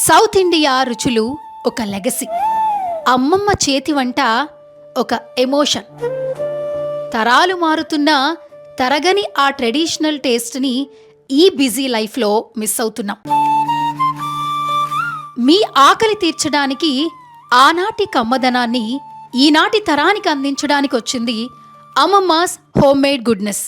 South India రుచులు ఒక legacy. అమ్మమ్మ చేతి వంట ఒక ఎమోషన్. తరాలు మారుతున్న తరగని ఆ ట్రెడిషనల్ టేస్ట్ని ఈ బిజీ లైఫ్లో మిస్ అవుతున్నాం. మీ ఆకలి తీర్చడానికి ఆనాటి కమ్మదనాన్ని ఈనాటి తరానికి అందించడానికి వచ్చింది అమ్మమ్మాస్ home made goodness.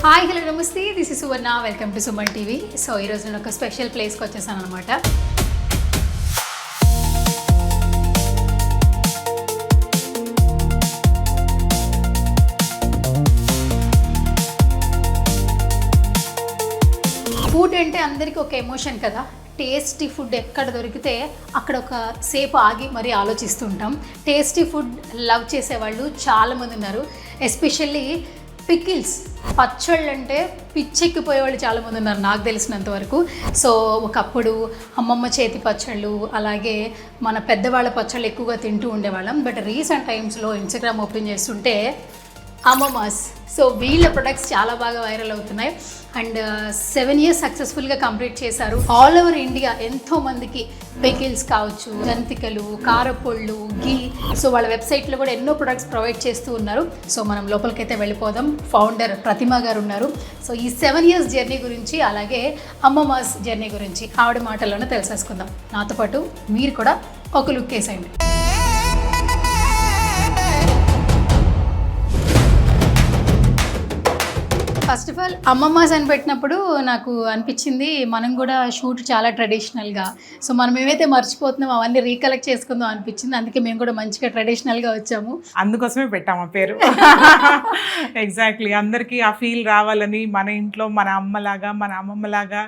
Hi, hello, నమస్తే. This is Suvarna. Welcome to Suman TV. So ఈరోజు నేను ఒక స్పెషల్ ప్లేస్కి వచ్చేసాను అనమాట. ఫుడ్ అంటే అందరికీ ఒక ఎమోషన్ కదా. టేస్టీ ఫుడ్ ఎక్కడ దొరికితే అక్కడ ఒక సేపు ఆగి మరీ ఆలోచిస్తూ ఉంటాం. టేస్టీ ఫుడ్ లవ్ చేసేవాళ్ళు చాలామంది ఉన్నారు. ఎస్పెషల్లీ పికిల్స్, పచ్చళ్ళు అంటే పిచ్చెక్కిపోయేవాళ్ళు చాలామంది ఉన్నారు నాకు తెలిసినంత వరకు. సో ఒకప్పుడు అమ్మమ్మ చేతి పచ్చళ్ళు, అలాగే మన పెద్దవాళ్ళ పచ్చళ్ళు ఎక్కువగా తింటూ ఉండేవాళ్ళం. బట్ రీసెంట్ టైమ్స్లో ఇన్స్టాగ్రామ్ ఓపెన్ చేస్తుంటే అమ్మమ్మాస్, సో వీళ్ళ ప్రొడక్ట్స్ చాలా బాగా వైరల్ అవుతున్నాయి. అండ్ 7 years సక్సెస్ఫుల్గా కంప్లీట్ చేశారు. ఆల్ ఓవర్ ఇండియా ఎంతోమందికి పికిల్స్ కావచ్చు, జంతికలు, కారపొళ్ళు, ఘీ, సో వాళ్ళ వెబ్సైట్లో కూడా ఎన్నో ప్రొడక్ట్స్ ప్రొవైడ్ చేస్తూ ఉన్నారు. సో మనం లోపలికైతే వెళ్ళిపోదాం. ఫౌండర్ ప్రతిమ గారు ఉన్నారు. సో ఈ 7 years జర్నీ గురించి, అలాగే అమ్మమ్మాస్ జర్నీ గురించి ఆవిడ మాటల్లోనే తెలిసేసుకుందాం. నాతో పాటు మీరు కూడా ఒక లుక్ వేసేయండి. ఫస్ట్ ఆఫ్ ఆల్ అమ్మమ్మాస్ అని పెట్టినప్పుడు నాకు అనిపించింది మనం కూడా షూట్ చాలా ట్రెడిషనల్గా, సో మనం ఏమైతే మర్చిపోతున్నాం అవన్నీ రీకలెక్ట్ చేసుకుందాం అనిపించింది. అందుకే మేము కూడా మంచిగా ట్రెడిషనల్గా వచ్చాము. అందుకోసమే పెట్టాము ఆ పేరు. ఎగ్జాక్ట్లీ, అందరికీ ఆ ఫీల్ రావాలని, మన ఇంట్లో మన అమ్మలాగా మన అమ్మమ్మలాగా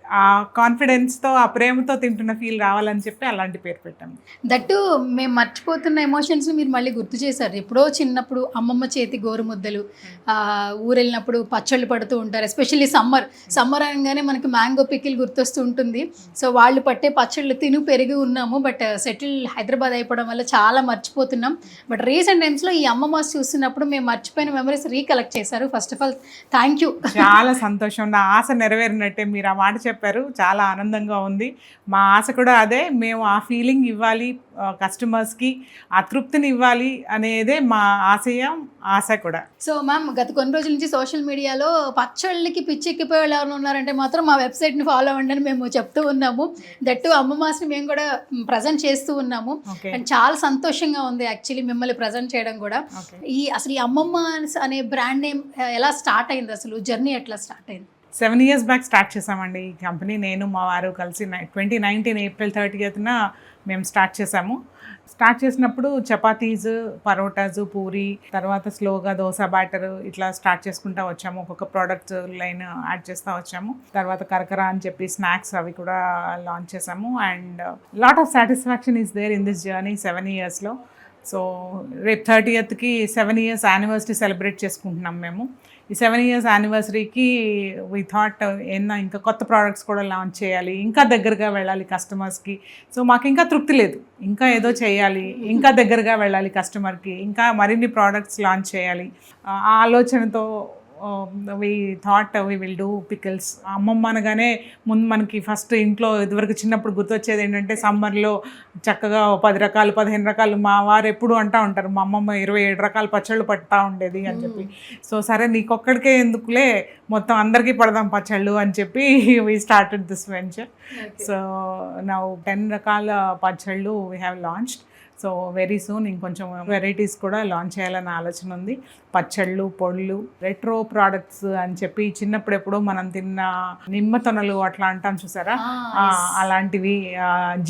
ఆ కాన్ఫిడెన్స్తో, ఆ ప్రేమతో తింటున్న ఫీల్ రావాలని చెప్పి అలాంటి పేరు పెట్టాము. దట్టు మేము మర్చిపోతున్న ఎమోషన్స్ని మీరు మళ్ళీ గుర్తు చేశారు. ఎప్పుడో చిన్నప్పుడు అమ్మమ్మ చేతి గోరుముద్దలు, ఊరెళ్ళినప్పుడు పచ్చళ్ళు పడుతూ ఉంటారు. ఎస్పెషల్లీ సమ్మర్ అనగానే మనకి మ్యాంగో పికిల్ గుర్తొస్తూ ఉంటుంది. సో వాళ్ళు పట్టే పచ్చళ్ళు తిను పెరిగి ఉన్నాము. బట్ సెటిల్ హైదరాబాద్ అయిపోవడం వల్ల చాలా మర్చిపోతున్నాం. బట్ రీసెంట్ టైమ్స్లో ఈ అమ్మమ్మాస్ చూస్తున్నప్పుడు మేము మర్చిపోయిన మెమరీస్ రీకలెక్ట్ చేశారు. First of all thank you. చాలా సంతోషం. నా ఆశ నెరవేరినట్టే. మీరు ఆ మాట చెప్పారు, చాలా ఆనందంగా ఉంది. మా ఆశ కూడా అదే. మేము ఆ ఫీలింగ్ ఇవ్వాలి కస్టమర్స్కి, ఆ తృప్తిని ఇవ్వాలి అనేదే మా ఆశ కూడా. సో మ్యామ్, గత కొన్ని రోజుల నుంచి సోషల్ మీడియాలో పచ్చళ్ళకి పిచ్చెక్కిపోయే వాళ్ళు ఎవరు ఉన్నారంటే మాత్రం మా వెబ్సైట్ని ఫాలో అవ్వండి అని మేము చెప్తూ ఉన్నాము. దట్టు అమ్మమ్మాస్ని మేము కూడా ప్రజెంట్ చేస్తూ ఉన్నాము. అండ్ చాలా సంతోషంగా ఉంది యాక్చువల్లీ మిమ్మల్ని ప్రజెంట్ చేయడం కూడా. అసలు ఈ అమ్మమ్మాస్ అనే బ్రాండ్ నేమ్ ఎలా స్టార్ట్ అయింది, అసలు జర్నీ ఎట్లా స్టార్ట్ అయింది? 7 years బ్యాక్ స్టార్ట్ చేసామండి ఈ కంపెనీ. నేను మా వారు కలిసి 2019 April 30th మేము స్టార్ట్ చేసాము. స్టార్ట్ చేసినప్పుడు చపాతీస్, పరోటాస్, పూరి, తర్వాత స్లోగా దోశ బ్యాటర్ ఇట్లా స్టార్ట్ చేసుకుంటూ వచ్చాము. ఒక్కొక్క ప్రోడక్ట్ లైన్ యాడ్ చేస్తూ వచ్చాము. తర్వాత కరకర అని చెప్పి స్నాక్స్ అవి కూడా లాంచ్ చేసాము. And lot of satisfaction is there in this journey 7 yearsలో. సో రేపు 30th 7 years యానివర్సరీ సెలబ్రేట్ చేసుకుంటున్నాం మేము. ఈ 7 years యానివర్సరీకి వీ థాట్ ఇంకా కొత్త ప్రోడక్ట్స్ కూడా లాంచ్ చేయాలి, ఇంకా దగ్గరగా వెళ్ళాలి కస్టమర్స్కి. సో మాకు ఇంకా తృప్తి లేదు, ఇంకా ఏదో చేయాలి, ఇంకా దగ్గరగా వెళ్ళాలి కస్టమర్కి, ఇంకా మరిన్ని ప్రోడక్ట్స్ లాంచ్ చేయాలి. ఆ ఆలోచనతో we thought we will do pickles. అమ్మమ్మ అనగానే ముందు మనకి ఫస్ట్ ఇంట్లో ఇదివరకు చిన్నప్పుడు గుర్తొచ్చేది ఏంటంటే సమ్మర్లో చక్కగా 10 రకాలు 15 రకాలు, మా వారు ఎప్పుడు అంటూ ఉంటారు మా అమ్మమ్మ 27 రకాల పచ్చళ్ళు పట్టుతూ ఉండేది అని చెప్పి. సో సరే నీకొక్కడికే ఎందుకులే, మొత్తం అందరికీ పడదాం పచ్చళ్ళు అని చెప్పి we started this venture. So now 10 రకాల పచ్చళ్ళు we have launched. So very soon ఇంకొంచెం వెరైటీస్ కూడా లాంచ్ చేయాలన్న ఆలోచన ఉంది. పచ్చళ్ళు, పొళ్ళు, రెట్రో ప్రోడక్ట్స్ అని చెప్పి చిన్నప్పుడు ఎప్పుడో మనం తిన్న నిమ్మతొనలు అట్లా అంటాం చూసారా, అలాంటివి,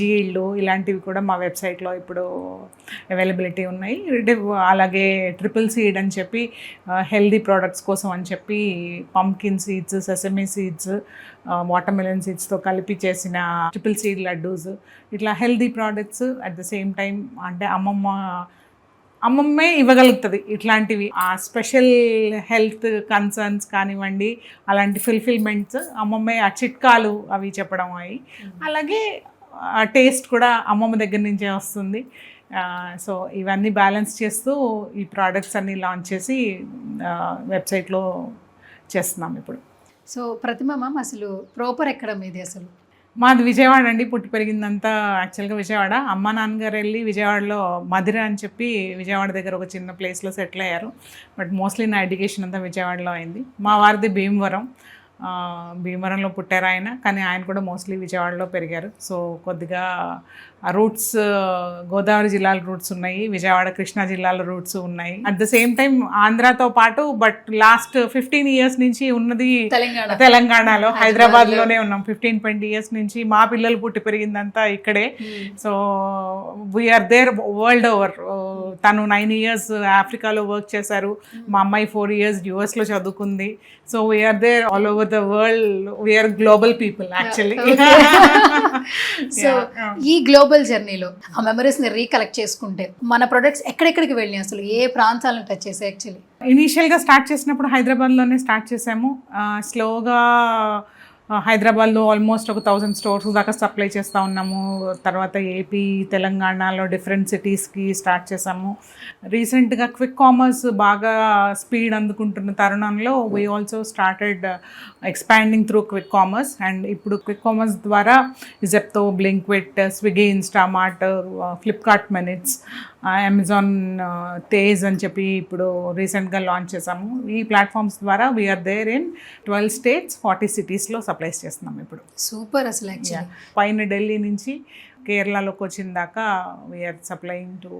జీళ్ళు, ఇలాంటివి కూడా మా వెబ్సైట్లో ఇప్పుడు అవైలబిలిటీ ఉన్నాయి. అలాగే ట్రిపుల్ సీడ్ అని చెప్పి హెల్దీ ప్రోడక్ట్స్ కోసం అని చెప్పి pumpkin seeds, sesame seeds, watermelon సీడ్స్తో కలిపి చేసిన ట్రిపుల్ సీడ్ లడ్డూస్, ఇట్లా healthy products. At the same time అంటే అమ్మమ్మే ఇవ్వగలుగుతుంది ఇట్లాంటివి. ఆ స్పెషల్ హెల్త్ కన్సర్న్స్ కానివ్వండి, అలాంటి ఫుల్ఫిల్మెంట్స్ అమ్మమ్మే, ఆ చిట్కాలు అవి చెప్పడం అవి. అలాగే టేస్ట్ కూడా అమ్మమ్మ దగ్గర నుంచే వస్తుంది. సో ఇవన్నీ బ్యాలెన్స్ చేస్తూ ఈ ప్రోడక్ట్స్ అన్నీ లాంచ్ చేసి వెబ్సైట్లో చేస్తున్నాం ఇప్పుడు. సో ప్రతిమ మ్యామ్ అసలు ప్రాపర్ ఎక్కడ మీది అసలు? మాది విజయవాడ అండి, పుట్టి పెరిగిందంతా యాక్చువల్గా విజయవాడ. అమ్మ నాన్నగారు వెళ్ళి విజయవాడలో మధిర అని చెప్పి విజయవాడ దగ్గర ఒక చిన్న ప్లేస్లో సెటిల్ అయ్యారు. బట్ మోస్ట్లీ నా ఎడ్యుకేషన్ అంతా విజయవాడలో అయింది. మా వారిది భీమవరం, భీమవరంలో పుట్టారు ఆయన, కానీ ఆయన కూడా మోస్ట్లీ విజయవాడలో పెరిగారు. సో కొద్దిగా రూట్స్ గోదావరి జిల్లాల రూట్స్ ఉన్నాయి, విజయవాడ కృష్ణా జిల్లాల రూట్స్ ఉన్నాయి. అట్ ద సేమ్ టైం ఆంధ్రాతో పాటు బట్ లాస్ట్ 15 years నుంచి ఉన్నది తెలంగాణలో, హైదరాబాద్లోనే ఉన్నాం. 15-20 years నుంచి మా పిల్లలు పుట్టి పెరిగిందంతా ఇక్కడే. So we're there world over. తను 9 years ఆఫ్రికాలో వర్క్ చేశారు, మా అమ్మాయి 4 years యుఎస్లో చదువుకుంది. So we're there all over the world. We're global people actually. So ఈ గ్లోబల్ జర్నీలో ఆ మెమరీస్ ని రీకలెక్ట్ చేసుకుంటే మన ప్రొడక్ట్స్ ఎక్కడెక్కడికి వెళ్ళి అసలు ఏ ప్రాంతాలను టచ్ చేసాయి? యాక్చువల్లీ ఇనీషియల్గా స్టార్ట్ చేసినప్పుడు హైదరాబాద్లోనే స్టార్ట్ చేసాము. స్లోగా హైదరాబాద్లో ఆల్మోస్ట్ ఒక 1000 stores దాకా సప్లై చేస్తూ ఉన్నాము. తర్వాత ఏపీ, తెలంగాణలో డిఫరెంట్ సిటీస్కి స్టార్ట్ చేసాము. రీసెంట్గా క్విక్ కామర్స్ బాగా స్పీడ్ అందుకుంటున్న తరుణంలో we also started expanding through quick commerce. And ఇప్పుడు క్విక్ కామర్స్ ద్వారా Zepto, Blinkit, Swiggy, Instamart, Flipkart minutes, Amazon తేజ్ అని చెప్పి ఇప్పుడు రీసెంట్గా లాంచ్ చేసాము. ఈ ప్లాట్ఫామ్స్ ద్వారా we're there in 12 states, 40 cities supplies చేస్తున్నాం ఇప్పుడు. సూపర్ అసలు. యాక్చువల్లీ పైన ఢిల్లీ నుంచి కేరళలోకి వచ్చిన దాకా we're supplying to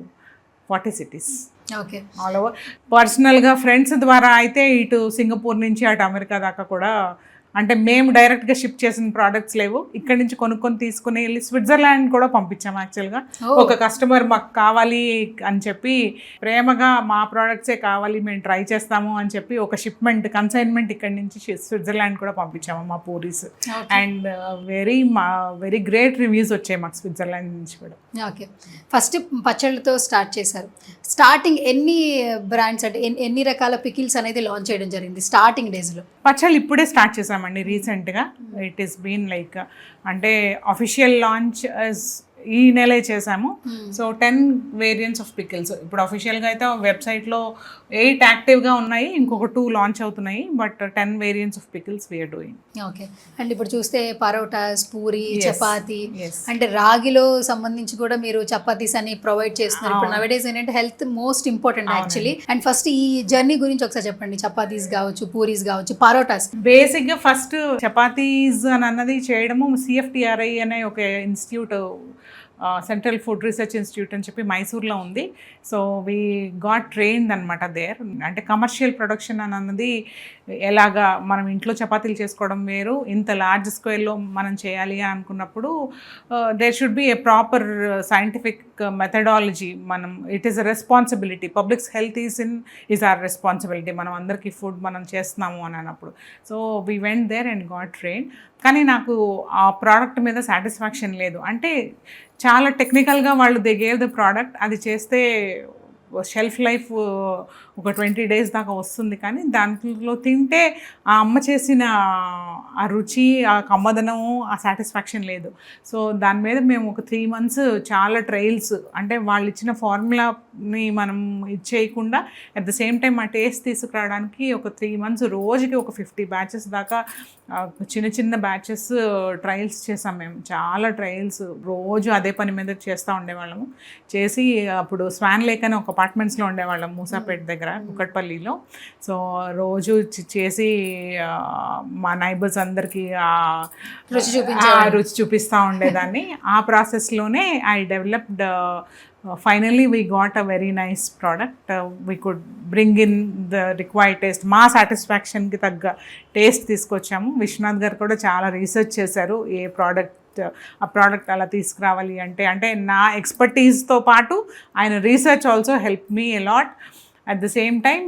40 cities. Okay. All over. పర్సనల్గా ఫ్రెండ్స్ ద్వారా అయితే ఇటు సింగపూర్ నుంచి అటు అమెరికా దాకా కూడా, అంటే మేము డైరెక్ట్గా షిప్ చేసిన ప్రోడక్ట్స్ లేవు, ఇక్కడి నుంచి కొనుక్కొని తీసుకుని వెళ్ళి స్విట్జర్లాండ్ కూడా పంపించాము. యాక్చువల్గా ఒక కస్టమర్ మాకు కావాలి అని చెప్పి ప్రేమగా మా ప్రోడక్ట్సే కావాలి, మేము ట్రై చేస్తాము అని చెప్పి ఒక షిప్మెంట్ కన్సైన్మెంట్ ఇక్కడి నుంచి స్విట్జర్లాండ్ కూడా పంపించాము మా puris. And very great reviews వచ్చాయి మాకు స్విట్జర్లాండ్ నుంచి కూడా. ఓకే. ఫస్ట్ పచ్చళ్ళతో స్టార్ట్ చేశారు. స్టార్టింగ్ ఎన్ని బ్రాండ్స్ అంటే ఎన్ని రకాల పికిల్స్ అనేది లాంచ్ చేయడం జరిగింది స్టార్టింగ్ డేస్లో? పచ్చళ్ళు ఇప్పుడే స్టార్ట్ చేసామండి రీసెంట్గా. ఇట్ ఈస్ బీన్ లైక్, అంటే అఫీషియల్ లాంచ్ ఈ నెలే చేసాము. సో 10 variants ఆఫ్ పికిల్స్ ఇప్పుడు అఫీషియల్గా అయితే వెబ్సైట్లో 8 యాక్టివ్గా ఉన్నాయి, ఇంకొక 2 లాంచ్ అవుతున్నాయి. But 10 variants of pickles we're doing. Okay. And ఇప్పుడు చూస్తే పరోటాస్, పూరి, చపాతీ, అంటే రాగిలో సంబంధించి కూడా మీరు చపాతీస్ అని ప్రొవైడ్ చేస్తున్నారు. ఇప్పుడు నవేడేస్ ఏంటంటే health most important actually. And first ఈ జర్నీ గురించి ఒకసారి చెప్పండి. చపాతీస్ కావచ్చు, పూరీస్ కావచ్చు, పరోటాస్. బేసిక్గా ఫస్ట్ చపాతీస్ అని అన్నది చేయడము CFTRI అనే ఒక institute, central food research institute అని చెప్పి మైసూర్లో ఉంది. సో వీ గాట్ ట్రైన్డ్ అనమాట దేర్. అంటే కమర్షియల్ ప్రొడక్షన్ అని అన్నది ఎలాగా మనం ఇంట్లో చపాతీలు చేసుకోవడం వేరు, ఇంత లార్జ్ స్కేల్లో మనం చేయాలి అనుకున్నప్పుడు there should be a proper scientific methodology. మనం it is a responsibility, publics health is our responsibility. మనం అందరికీ ఫుడ్ మనం చేస్తున్నాము అని అన్నప్పుడు so we went there and got train. కానీ నాకు ఆ ప్రోడక్ట్ మీద సాటిస్ఫాక్షన్ లేదు. అంటే చాలా టెక్నికల్గా వాళ్ళు దే గేవ్ ద ప్రోడక్ట్, అది చేస్తే షెల్ఫ్ లైఫ్ ఒక 20 days దాకా వస్తుంది, కానీ దాంట్లో తింటే ఆ అమ్మ చేసిన ఆ రుచి, ఆ కమ్మదనము, ఆ సాటిస్ఫాక్షన్ లేదు. సో దాని మీద మేము ఒక 3 months చాలా ట్రయల్స్, అంటే వాళ్ళు ఇచ్చిన ఫార్ములాని మనం ఇచ్చేయకుండా అట్ ద సేమ్ టైం ఆ టేస్ట్ తీసుకురావడానికి ఒక 3 months రోజుకి ఒక 50 batches దాకా చిన్న చిన్న బ్యాచెస్ ట్రయల్స్ చేసాం మేము. చాలా ట్రయల్స్, రోజు అదే పని మీద చేస్తూ ఉండేవాళ్ళము. చేసి అప్పుడు స్వాన్ లేక్ అని ఒక అపార్ట్మెంట్స్లో ఉండేవాళ్ళం మూసాపేట దగ్గర, కుక్కట్పల్లిలో. సో రోజు చేసి మా నైబర్స్ అందరికీ రుచి చూపిస్తూ ఉండేదాన్ని. ఆ ప్రాసెస్లోనే I developed, finally we got a very nice product. We could bring in the required taste, మా సాటిస్ఫాక్షన్కి తగ్గ టేస్ట్ తీసుకొచ్చాము. విశ్వనాథ్ గారు కూడా చాలా రీసెర్చ్ చేశారు ఏ ఆ ప్రోడక్ట్ అలా తీసుకురావాలి అంటే నా ఎక్స్పర్టీస్తో పాటు ఆయన research also help me a lot. At the same time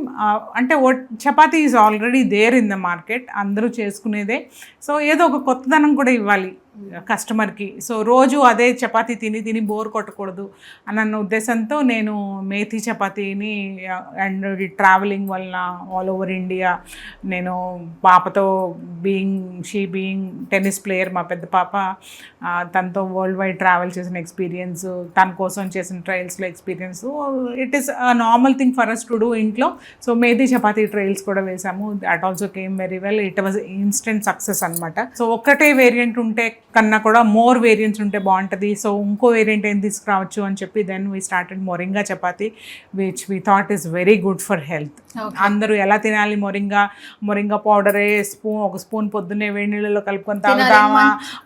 అంటే chapati is already there in the market, అందరూ చేసుకునేదే. సో ఏదో ఒక కొత్తదనం కూడా ఇవ్వాలి కస్టమర్కి. సో రోజు అదే చపాతీ తిని తిని బోర్ కొట్టకూడదు అన్న ఉద్దేశంతో నేను మేథీ చపాతీని అండ్ ట్రావెలింగ్ వల్ల ఆల్ ఓవర్ ఇండియా, నేను పాపతో బీయింగ్ టెన్నిస్ ప్లేయర్, మా పెద్ద పాప, తనతో వరల్డ్ వైడ్ ట్రావెల్ చేసిన ఎక్స్పీరియన్స్, తన కోసం చేసిన ట్రయల్స్లో experience, it is a normal thing for us to do ఇంట్లో. సో మేథీ చపాతీ ట్రయల్స్ కూడా వేసాము, that also came very well. It was instant success అనమాట. సో ఒక్కటే వేరియంట్ ఉంటే కన్నా కూడా మోర్ వేరియంట్స్ ఉంటే బాగుంటుంది. సో ఇంకో వేరియంట్ ఏం తీసుకురావచ్చు అని చెప్పి then we started moringa chapati, which we thought is very good for health. అందరూ ఎలా తినాలి, మొరింగా పౌడరే ఒక స్పూన్ పొద్దున్నే వేడి నీళ్ళలో కలుపుకొని తాగుదామా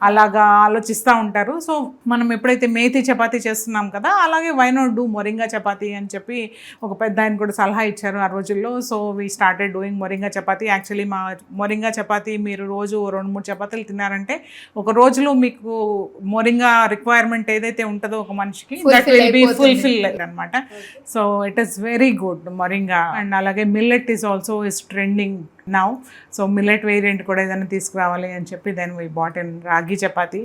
అలాగా ఆలోచిస్తూ ఉంటారు. సో మనం ఎప్పుడైతే మేథీ చపాతీ చేస్తున్నాం కదా, అలాగే why not do moringa chapati అని చెప్పి ఒక పెద్ద ఆయన కూడా సలహా ఇచ్చారు ఆ రోజుల్లో. So we started doing moringa chapati. Actually మా మొరింగా చపాతీ మీరు రోజు 2-3 చపాతీలు తిన్నారంటే ఒక రోజులో మీకు మొరింగా రిక్వైర్మెంట్ ఏదైతే ఉంటుందో ఒక మనిషికి దట్ విల్ బి ఫుల్ఫిల్ అనమాట. So it is very good moringa. And అలాగే millet is also is trending now. So millet variant కూడా ఏదైనా తీసుకురావాలి అని చెప్పి దెన్ వీ బాట్ ఇన్ రాగి చపాతీ.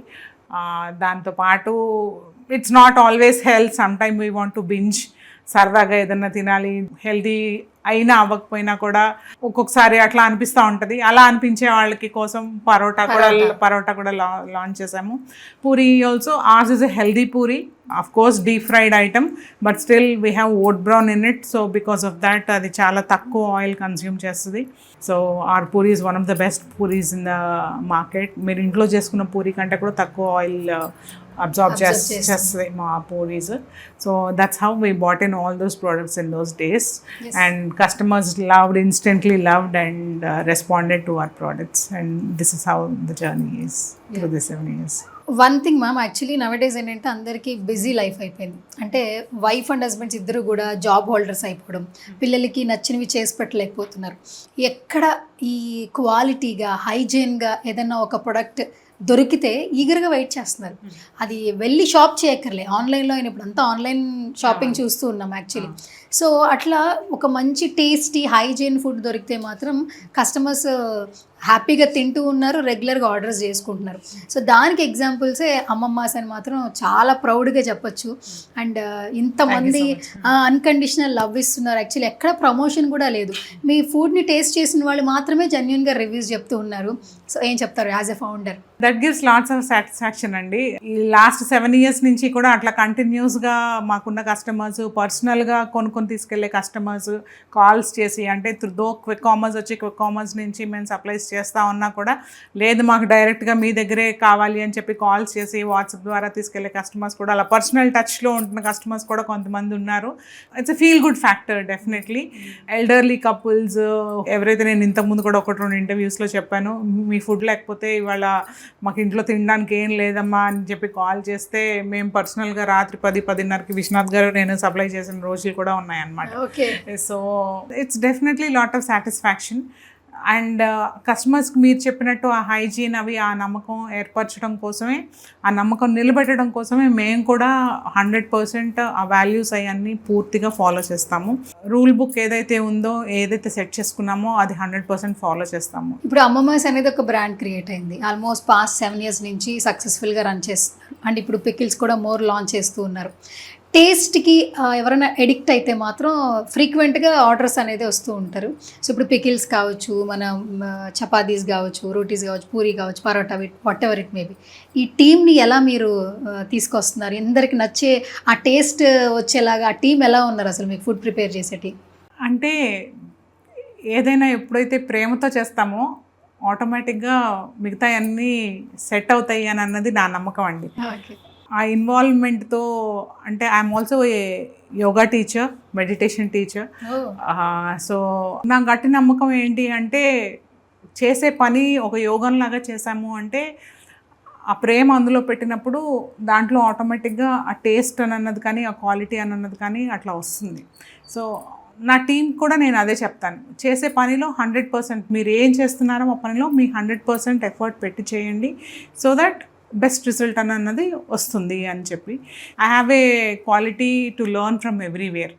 దాంతోపాటు it's not always health, some time we want to binge, సరదాగా ఏదన్నా తినాలి, హెల్దీ అయినా అవ్వకపోయినా కూడా ఒక్కొక్కసారి అట్లా అనిపిస్తూ ఉంటుంది. అలా అనిపించే వాళ్ళకి కోసం పరోటా కూడా లాంచ్ చేసాము. Puri also ours is a healthy puri, of course deep fried item, but still we have oat bran in it. So because of that అది చాలా తక్కువ ఆయిల్ కన్స్యూమ్ చేస్తుంది. So our puri is one of the best puris in the market. మీరు ఇంట్లో చేసుకున్న పూరి కంటే కూడా తక్కువ ఆయిల్ అబ్జార్బ్ చేస్తుంది మా puris. So that's how we bought in all those products in those days. And customers instantly loved and responded to our products, and this is how the journey is through the 7 years. One thing ma'am, actually nowadays ఏంటంటే అందరికీ busy life అయిపోయింది. అంటే wife and husbands ఇద్దరు కూడా job holders అయిపోవడం, పిల్లలకి నచ్చినవి చేసి పెట్టలేకపోతున్నారు. ఎక్కడ ఈ క్వాలిటీగా హైజీన్గా ఏదైనా ఒక ప్రొడక్ట్ దొరికితే ఈగర్గా వెయిట్ చేస్తున్నారు. అది వెళ్ళి షాప్ చేయక్కర్లే, ఆన్లైన్లో అయిన ఇప్పుడు అంతా ఆన్లైన్ షాపింగ్ చూస్తూ ఉన్నాం యాక్చువల్లీ. సో అట్లా ఒక మంచి టేస్టీ హైజీన్ ఫుడ్ దొరికితే మాత్రం కస్టమర్స్ హ్యాపీగా తింటూ ఉన్నారు, రెగ్యులర్గా ఆర్డర్స్ చేసుకుంటున్నారు. సో దానికి ఎగ్జాంపుల్సే అమ్మమ్మాస్ అని మాత్రం చాలా ప్రౌడ్గా చెప్పొచ్చు. అండ్ ఇంతమంది అన్కండిషనల్ లవ్ ఇస్తున్నారు. యాక్చువల్లీ ఎక్కడ ప్రమోషన్ కూడా లేదు, మీ ఫుడ్ని టేస్ట్ చేసిన వాళ్ళు మాత్రమే జెన్యున్గా రివ్యూస్ చెప్తూ ఉన్నారు. సో ఏం చెప్తారు as a founder? That gives lots of satisfaction అండి. ఈ లాస్ట్ 7 years నుంచి కూడా అట్లా కంటిన్యూస్గా మాకున్న కస్టమర్స్, పర్సనల్గా కొనుక్కొని తీసుకెళ్లే కస్టమర్స్ కాల్స్ చేసి, అంటే త్రూ క్విక్ కామర్స్ వచ్చి క్విక్ కామర్స్ నుంచి మేము సప్లైస్ చేస్తూ ఉన్నా కూడా లేదు మాకు డైరెక్ట్గా మీ దగ్గరే కావాలి అని చెప్పి కాల్స్ చేసి వాట్సాప్ ద్వారా తీసుకెళ్లే కస్టమర్స్ కూడా, అలా పర్సనల్ టచ్లో ఉంటున్న కస్టమర్స్ కూడా కొంతమంది ఉన్నారు. It's a feel good factor definitely. Elderly couples ఎవరైతే నేను ఇంతకుముందు కూడా 1-2 ఇంటర్వ్యూస్లో చెప్పాను, మీ ఫుడ్ లేకపోతే ఇవాళ మాకు ఇంట్లో తినడానికి ఏం లేదమ్మా అని చెప్పి కాల్ చేస్తే మేము పర్సనల్గా రాత్రి 10-10:30కి విశ్వనాథ్ గారు నేను సప్లై చేసిన రోజులు కూడా ఉన్నాయన్నమాట. So it's definitely lot of satisfaction. And కస్టమర్స్కి మీరు చెప్పినట్టు ఆ హైజీన్ అవి ఆ నమ్మకం ఏర్పరచడం కోసమే, ఆ నమ్మకం నిలబెట్టడం కోసమే మేము కూడా 100% ఆ వాల్యూస్ అవన్నీ పూర్తిగా ఫాలో చేస్తాము. రూల్ బుక్ ఏదైతే ఉందో, ఏదైతే సెట్ చేసుకున్నామో అది 100% ఫాలో చేస్తాము. ఇప్పుడు అమ్మమ్మాస్ అనేది ఒక బ్రాండ్ క్రియేట్ అయింది, ఆల్మోస్ట్ పాస్ట్ 7 years నుంచి సక్సెస్ఫుల్గా రన్ చేస్తున్నారు. అండ్ ఇప్పుడు పికిల్స్ కూడా మోర్ లాంచ్ చేస్తూ ఉన్నారు. టేస్ట్కి ఎవరైనా ఎడిక్ట్ అయితే మాత్రం ఫ్రీక్వెంట్గా ఆర్డర్స్ అనేది వస్తూ ఉంటారు. సో ఇప్పుడు పికిల్స్ కావచ్చు, మన చపాతీస్ కావచ్చు, రోటీస్ కావచ్చు, పూరి కావచ్చు, parotta, whatever it maybe, ఈ టీమ్ని ఎలా మీరు తీసుకొస్తున్నారు? అందరికి నచ్చే ఆ టేస్ట్ వచ్చేలాగా ఆ టీం ఎలా ఉన్నారు అసలు మీకు ఫుడ్ ప్రిపేర్ చేసే టీం? అంటే ఏదైనా ఎప్పుడైతే ప్రేమతో చేస్తామో ఆటోమేటిక్గా మిగతా అన్నీ సెట్ అవుతాయి అని అన్నది నా నమ్మకం అండి. ఆ ఇన్వాల్వ్మెంట్తో, అంటే I'm also a yoga teacher, meditation teacher. So నా గట్టి నమ్మకం ఏంటి అంటే, చేసే పని ఒక యోగంలాగా చేసాము అంటే ఆ ప్రేమ అందులో పెట్టినప్పుడు దాంట్లో ఆటోమేటిక్గా ఆ టేస్ట్ అని అన్నది కానీ, ఆ క్వాలిటీ అని అన్నది కానీ అట్లా వస్తుంది. సో నా టీం కూడా నేను అదే చెప్తాను, చేసే పనిలో 100% మీరు ఏం చేస్తున్నారో ఆ పనిలో మీ 100% ఎఫర్ట్ పెట్టి చేయండి, సో దట్ బెస్ట్ రిజల్ట్ అన్నది వస్తుంది అని చెప్పి. I have a quality to learn from everywhere.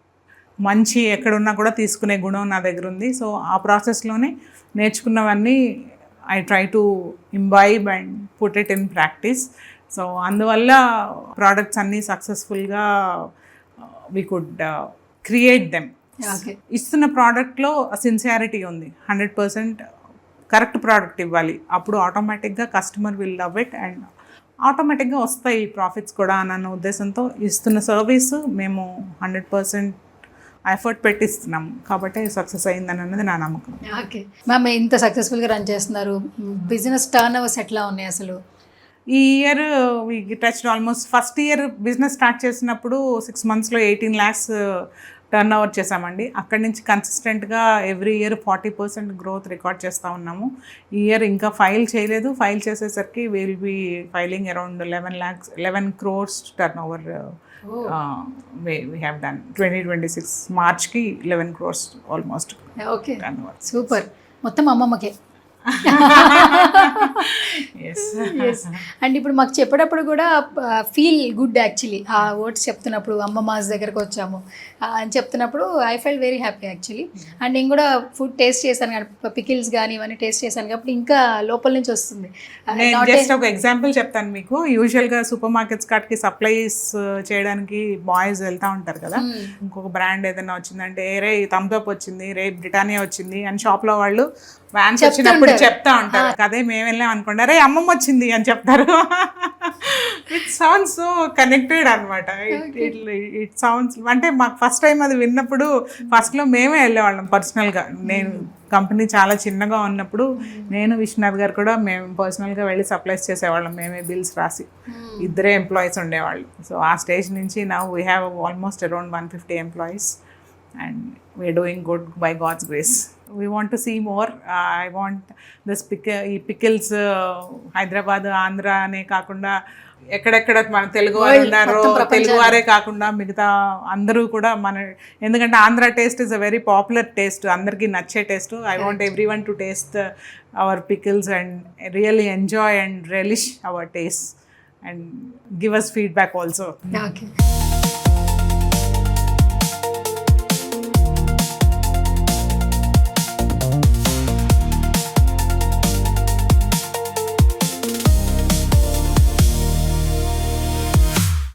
మంచి ఎక్కడున్నా కూడా తీసుకునే గుణం నా దగ్గర ఉంది. సో ఆ ప్రాసెస్లోనే నేర్చుకున్నవన్నీ I try to imbibe and put it in practice. So అందువల్ల ప్రోడక్ట్స్ అన్నీ సక్సెస్ఫుల్గా we could create them. Okay. ఇస్తున్న ప్రోడక్ట్లో సిన్సియారిటీ ఉంది, 100% కరెక్ట్ ప్రోడక్ట్ ఇవ్వాలి. అప్పుడు ఆటోమేటిక్గా customer will love it and ఆటోమేటిక్గా వస్తాయి ప్రాఫిట్స్ కూడా అన్న ఉద్దేశంతో ఇస్తున్న సర్వీస్ మేము 100% ఎఫర్ట్ పెట్టిస్తున్నాము కాబట్టి సక్సెస్ అయిందని అన్నది నా నమ్మకం. ఓకే మ్యామ్, ఇంత సక్సెస్ఫుల్గా రన్ చేస్తున్నారు, బిజినెస్ టర్న్ ఓవర్స్ ఎట్లా ఉన్నాయి అసలు? ఈ year we touch almost first year business start చేసినప్పుడు 6 monthsలో 18 lakhs టర్న్ ఓవర్ చేసామండి. అక్కడి నుంచి కన్సిస్టెంట్గా ఎవ్రీ ఇయర్ 40% గ్రోత్ రికార్డ్ చేస్తూ ఉన్నాము. ఈ ఇయర్ ఇంకా ఫైల్ చేయలేదు, ఫైల్ చేసేసరికి will be filing around 11 crores turnover we have done. 2026 మార్చ్కి 11 crores ఆల్మోస్ట్. Okay, super. మొత్తం అమ్మమ్మకే. అండ్ ఇప్పుడు మాకు చెప్పేటప్పుడు కూడా ఫీల్ గుడ్ యాక్చువల్లీ. ఆ వర్డ్స్ చెప్తున్నప్పుడు అమ్మమ్మాస్ దగ్గరకు వచ్చాము అని చెప్తున్నప్పుడు I fell very happy actually. And నేను కూడా ఫుడ్ టేస్ట్ చేశాను కానీ పికిల్స్ కానీ ఇవన్నీ టేస్ట్ చేశాను కాబట్టి ఇంకా లోపల నుంచి వస్తుంది. నేను జస్ట్ ఒక ఎగ్జాంపుల్ చెప్తాను మీకు. యూజువల్గా సూపర్ మార్కెట్స్ కాటికి సప్లైస్ చేయడానికి బాయ్స్ వెళ్తూ ఉంటారు కదా. ఇంకొక బ్రాండ్ ఏదైనా వచ్చిందంటే రే థమ్స్ అప్ వచ్చింది, రే బ్రిటానియా వచ్చింది అని షాప్లో వాళ్ళు వ్యాన్స్ వచ్చినప్పుడు చెప్తా ఉంటారు. అదే మేము వెళ్ళాం అనుకోండి, అరే అమ్మమ్మ వచ్చింది అని చెప్తారు. ఇట్ సౌండ్స్ సో కనెక్టెడ్ అనమాట. ఇట్ సౌండ్స్ అంటే మాకు ఫస్ట్ టైం అది విన్నప్పుడు ఫస్ట్లో మేమే వెళ్ళేవాళ్ళం పర్సనల్గా. నేను కంపెనీ చాలా చిన్నగా ఉన్నప్పుడు నేను విశ్వనాథ్ గారు కూడా మేము పర్సనల్గా వెళ్ళి సప్లైస్ చేసేవాళ్ళం, మేమే బిల్స్ రాసి. 2 ఎంప్లాయీస్ ఉండేవాళ్ళు. సో ఆ స్టేజ్ నుంచి now we have almost around 150 employees and we're doing good by God's grace. We want to see more. I want this pickles Hyderabad Andhra అనే కాకుండా ఎక్కడెక్కడ మన తెలుగు వారు ఉన్నారో తెలుగు వారే కాకుండా మిగతా అందరూ కూడా ఎందుకంటే Andhra taste is a very popular taste, అందరికీ నచ్చే taste. I want everyone to taste our pickles and really enjoy and relish our taste and give us feedback also. Okay.